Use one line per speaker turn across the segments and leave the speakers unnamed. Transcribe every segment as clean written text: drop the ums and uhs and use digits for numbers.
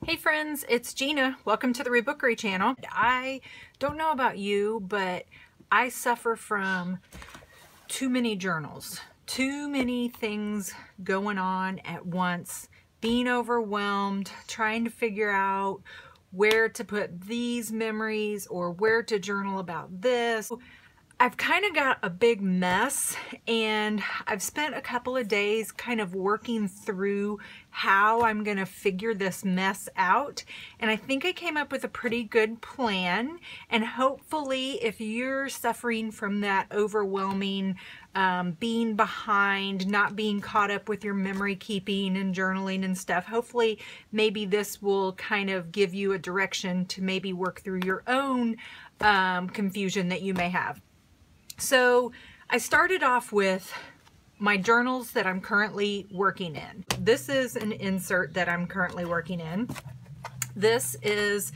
Hey friends, it's Gina. Welcome to the Rebookery channel. I don't know about you, but I suffer from too many journals, too many things going on at once, being overwhelmed, trying to figure out where to put these memories or where to journal about this. I've kind of got a big mess, and I've spent a couple of days kind of working through how I'm going to figure this mess out, and I think I came up with a pretty good plan. And hopefully, if you're suffering from that overwhelming being behind, not being caught up with your memory keeping and journaling and stuff, hopefully maybe this will kind of give you a direction to maybe work through your own confusion that you may have. So I started off with my journals that I'm currently working in. This is an insert that I'm currently working in. This is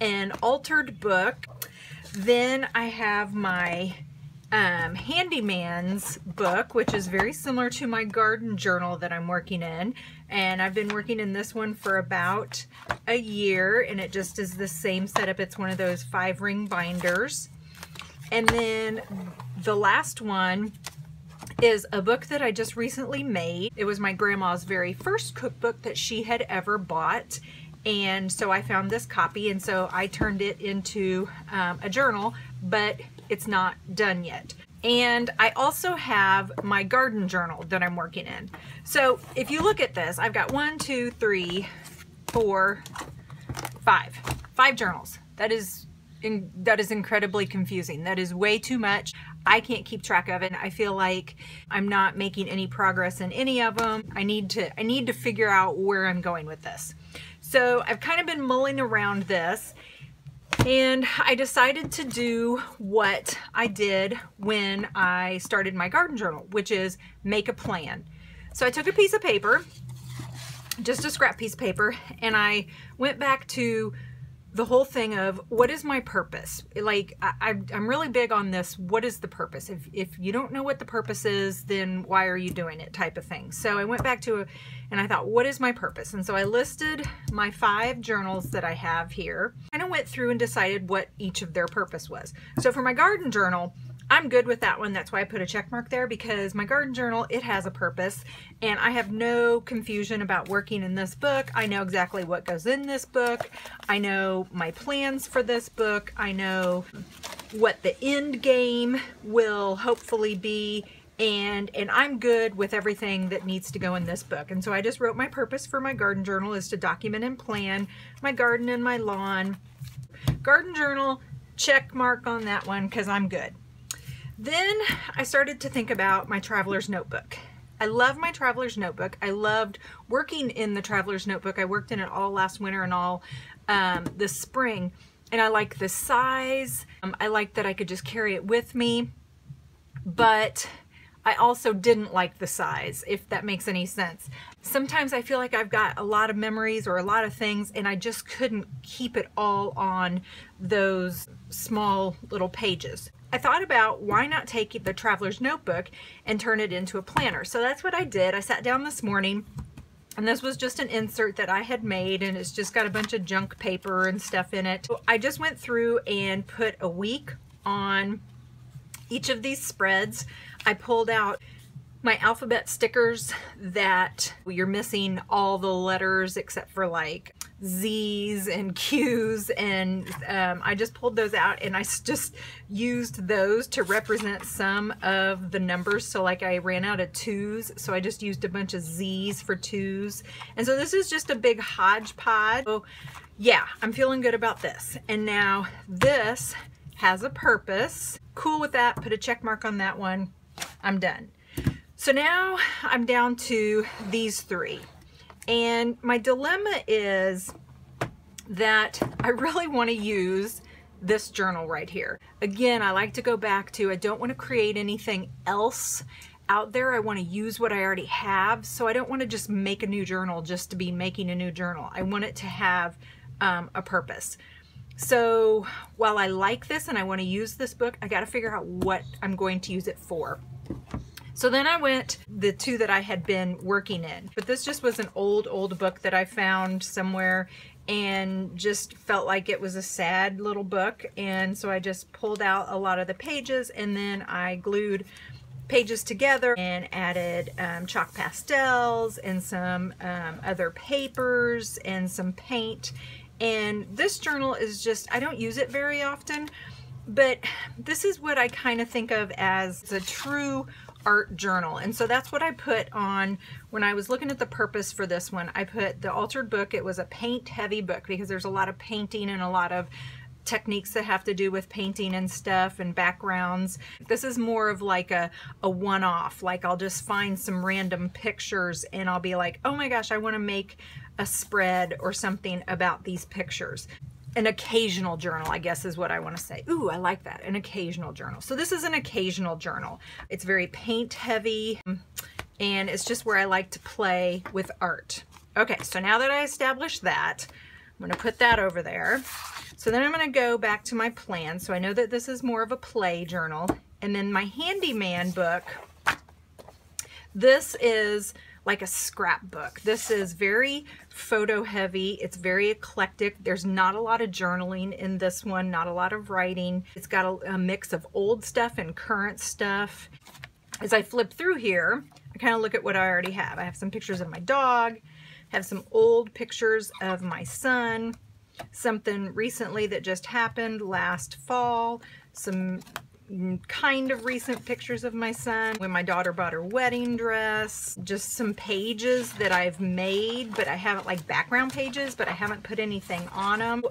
an altered book. Then I have my handyman's book, which is very similar to my garden journal that I'm working in. And I've been working in this one for about a year, and it just is the same setup. It's one of those 5-ring binders. And then the last one is a book that I just recently made. It was my grandma's very first cookbook that she had ever bought. And so I found this copy, and so I turned it into a journal, but it's not done yet. And I also have my garden journal that I'm working in. So if you look at this, I've got 1, 2, 3, 4, 5 journals. That is incredibly confusing. That is way too much. I can't keep track of it. I feel like I'm not making any progress in any of them. I need to figure out where I'm going with this. So I've kind of been mulling around this, and I decided to do what I did when I started my garden journal, which is make a plan. So I took a piece of paper, just a scrap piece of paper, and I went back to the whole thing of what is my purpose. Like, I'm really big on this. What is the purpose? If you don't know what the purpose is, then why are you doing it, type of thing. So I went back to it and I thought, what is my purpose? And so I listed my 5 journals that I have here, and I went through and decided what each of their purpose was. So for my garden journal, I'm good with that one. That's why I put a check mark there, because my garden journal, it has a purpose, and I have no confusion about working in this book. I know exactly what goes in this book. I know my plans for this book. I know what the end game will hopefully be, and I'm good with everything that needs to go in this book. And so I just wrote my purpose for my garden journal is to document and plan my garden and my lawn. Garden journal, check mark on that one, because I'm good. Then I started to think about my traveler's notebook. I love my traveler's notebook. I loved working in the traveler's notebook. I worked in it all last winter and all this spring, and I like the size. I like that I could just carry it with me, but I also didn't like the size, if that makes any sense. Sometimes I feel like I've got a lot of memories or a lot of things, and I just couldn't keep it all on those small little pages. I thought about why not take the traveler's notebook and turn it into a planner. So that's what I did. I sat down this morning, and this was just an insert that I had made, and it's just got a bunch of junk paper and stuff in it. So I just went through and put a week on each of these spreads. I pulled out my alphabet stickers that you're missing all the letters except for like Z's and Q's, and I just pulled those out, and I just used those to represent some of the numbers. So like I ran out of 2s, so I just used a bunch of Z's for 2s. And so this is just a big hodgepodge. So yeah, I'm feeling good about this. And now this has a purpose. Cool with that. Put a check mark on that one. I'm done. So now I'm down to these 3. And my dilemma is that I really want to use this journal right here. Again, I like to go back to, I don't want to create anything else out there. I want to use what I already have. So I don't want to just make a new journal just to be making a new journal. I want it to have a purpose. So while I like this and I want to use this book, I got to figure out what I'm going to use it for. So then I went the 2 that I had been working in, but this just was an old book that I found somewhere, and just felt like it was a sad little book. And so I just pulled out a lot of the pages, and then I glued pages together and added chalk pastels and some other papers and some paint. And this journal is just, I don't use it very often, but this is what I kind of think of as a true art journal. And so that's what I put on when I was looking at the purpose for this one. I put the altered book. It was a paint heavy book because there's a lot of painting and a lot of techniques that have to do with painting and stuff and backgrounds. This is more of like a one-off. Like I'll just find some random pictures and I'll be like, oh my gosh, I want to make a spread or something about these pictures. An occasional journal, I guess is what I want to say. Ooh, I like that, an occasional journal. So this is an occasional journal. It's very paint heavy, and it's just where I like to play with art. Okay, so now that I established that, I'm going to put that over there. So then I'm going to go back to my plan. So I know that this is more of a play journal. And then my handyman book, this is like a scrapbook. This is very photo heavy. It's very eclectic. There's not a lot of journaling in this one, not a lot of writing. It's got a mix of old stuff and current stuff. As I flip through here, I kind of look at what I already have. I have some pictures of my dog, have some old pictures of my son, something recently that just happened last fall, some kind of recent pictures of my son when my daughter bought her wedding dress, just some pages that I've made, but I haven't, like background pages, but I haven't put anything on them.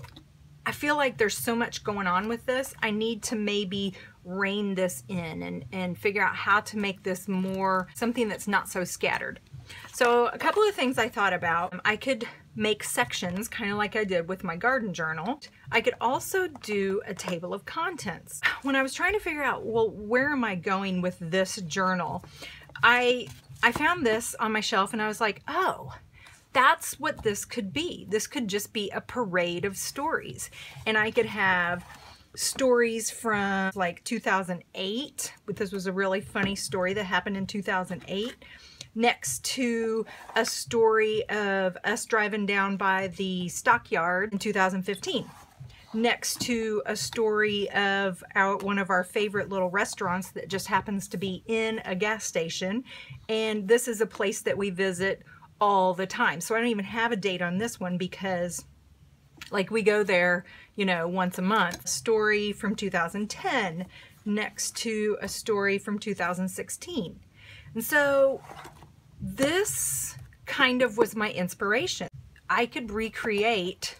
I feel like there's so much going on with this. I need to maybe rein this in and figure out how to make this more something that's not so scattered. So a couple of things I thought about. I could make sections kind of like I did with my garden journal. I could also do a table of contents. When I was trying to figure out, well, where am I going with this journal? I found this on my shelf and I was like, oh, that's what this could be. This could just be a parade of stories. And I could have stories from like 2008, but this was a really funny story that happened in 2008. Next to a story of us driving down by the stockyard in 2015. Next to a story of one of our favorite little restaurants that just happens to be in a gas station. And this is a place that we visit all the time. So I don't even have a date on this one because like we go there, you know, once a month. Story from 2010 next to a story from 2016. And so this kind of was my inspiration. I could recreate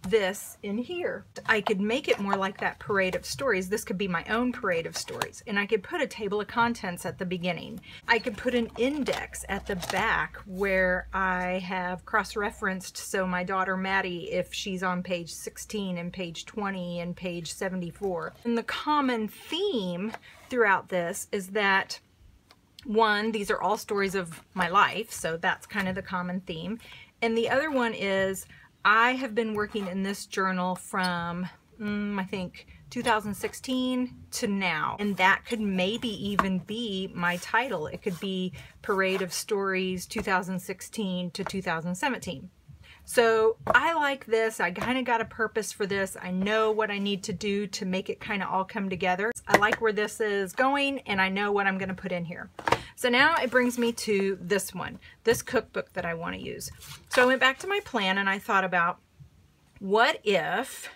this in here. I could make it more like that parade of stories. This could be my own parade of stories. And I could put a table of contents at the beginning. I could put an index at the back where I have cross-referenced, so my daughter Maddie, if she's on page 16 and page 20 and page 74. And the common theme throughout this is that one, these are all stories of my life, so that's kind of the common theme. And the other one is I have been working in this journal from, I think, 2016 to now. And that could maybe even be my title. It could be Parade of Stories 2016 to 2017. So I like this. I kind of got a purpose for this. I know what I need to do to make it kind of all come together. I like where this is going and I know what I'm going to put in here. So now it brings me to this one, this cookbook that I want to use. So I went back to my plan and I thought about, what if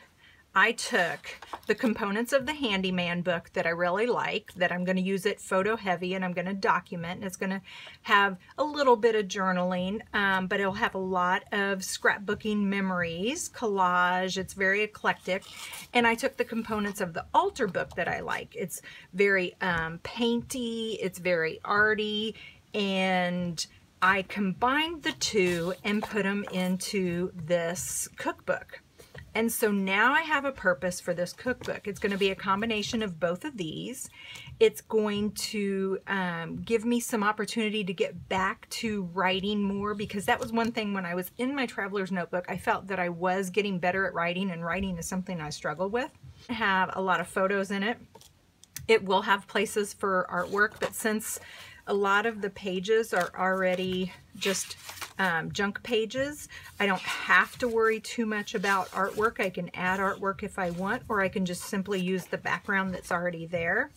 I took the components of the handyman book that I really like, that I'm going to use it photo heavy and I'm going to document, and it's going to have a little bit of journaling, but it'll have a lot of scrapbooking memories, collage, it's very eclectic. And I took the components of the altar book that I like. It's very painty, it's very arty, and I combined the two and put them into this cookbook. And so now I have a purpose for this cookbook. It's going to be a combination of both of these. It's going to give me some opportunity to get back to writing more, because that was one thing when I was in my traveler's notebook, I felt that I was getting better at writing, and writing is something I struggled with. I have a lot of photos in it. It will have places for artwork, but since A lot of the pages are already just junk pages. I don't have to worry too much about artwork. I can add artwork if I want, or I can just simply use the background that's already there.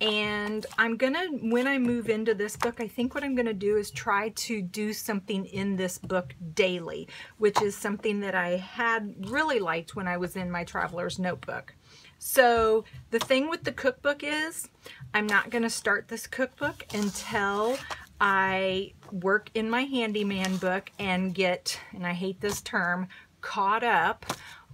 And I'm gonna, when I move into this book, I think what I'm gonna do is try to do something in this book daily, which is something that I had really liked when I was in my traveler's notebook. So the thing with the cookbook is I'm not gonna start this cookbook until I work in my handyman book and get, and I hate this term, caught up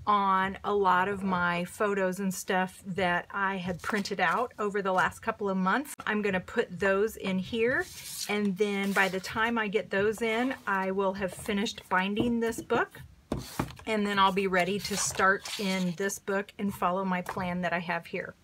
on a lot of my photos and stuff that I had printed out over the last couple of months. I'm going to put those in here, and then by the time I get those in, I will have finished binding this book, and then I'll be ready to start in this book and follow my plan that I have here.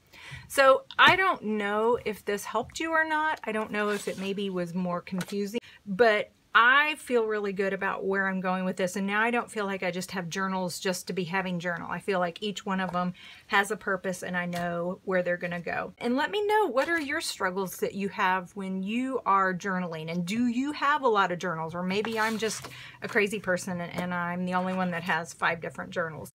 So I don't know if this helped you or not. I don't know if it maybe was more confusing, but I feel really good about where I'm going with this. And now I don't feel like I just have journals just to be having journal. I feel like each one of them has a purpose and I know where they're going to go. And let me know, what are your struggles that you have when you are journaling? And do you have a lot of journals? Or maybe I'm just a crazy person and I'm the only one that has 5 different journals.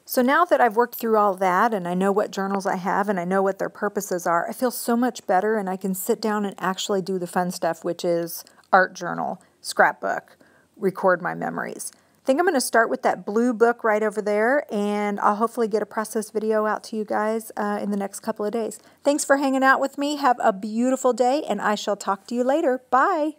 So now that I've worked through all that and I know what journals I have and I know what their purposes are, I feel so much better and I can sit down and actually do the fun stuff, which is art journal, scrapbook, record my memories. I think I'm going to start with that blue book right over there, and I'll hopefully get a process video out to you guys in the next couple of days. Thanks for hanging out with me. Have a beautiful day, and I shall talk to you later. Bye.